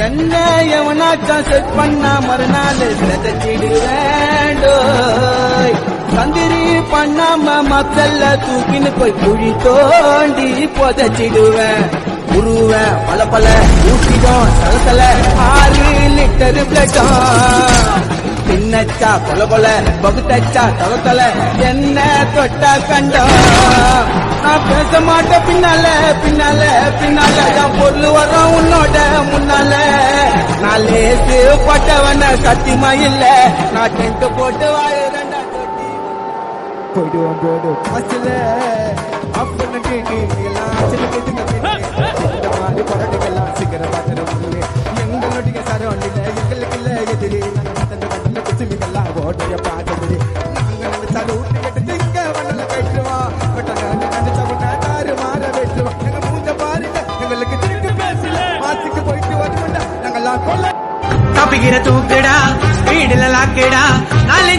என்ன எவனாச்சும் செட் பண்ணா மறுநாள் செதச்சிடுவேன் சந்திரி பண்ணாம மக்கள்ல தூக்கின்னு போய் குழி தோண்டி புதைச்சிடுவேன் உருவேன் பல பல ஊட்டிடும் சலசல 6 லிட்டர் பிளட்டும் தின்னச்சா கொல கொல பகுத்தச்சா தவத்தல என்ன தொட்டா கண்டோம் நான் பேச மாட்டேன் பின்னால பின்னால பின்னால என் பொருள் வரும் உன்னோட முன்னால நான் லேசு பட்டவன சத்தியமா இல்ல நான் டென்ட் போட்டு வாழுறேன்டா போயிடுவோம் போடு காசுல அப்பன்னு கேட்டு எல்லாம் பரட்டுகள்லாம் சிக்கிற பாத்திரம் எங்களுடைய சரவண்டில எங்களுக்கு இல்ல எதிரி நாங்கள் குசுமிகள்லாம் ஓட்டைய பார்த்தது நாங்கள் நினைச்சாலும் ஊட்டி கட்டு இங்க மண்ணல வெட்டுவோம் தாறு மாற வெட்டுவோம் எங்க மூஞ்ச பாருங்க எங்களுக்கு திருப்பி பேசல மாசுக்கு போயிட்டு வருவோம்டா நாங்கெல்லாம் கொல்ல தப்பிக்கிற தூக்குடா வீடுல லாக்குடா 4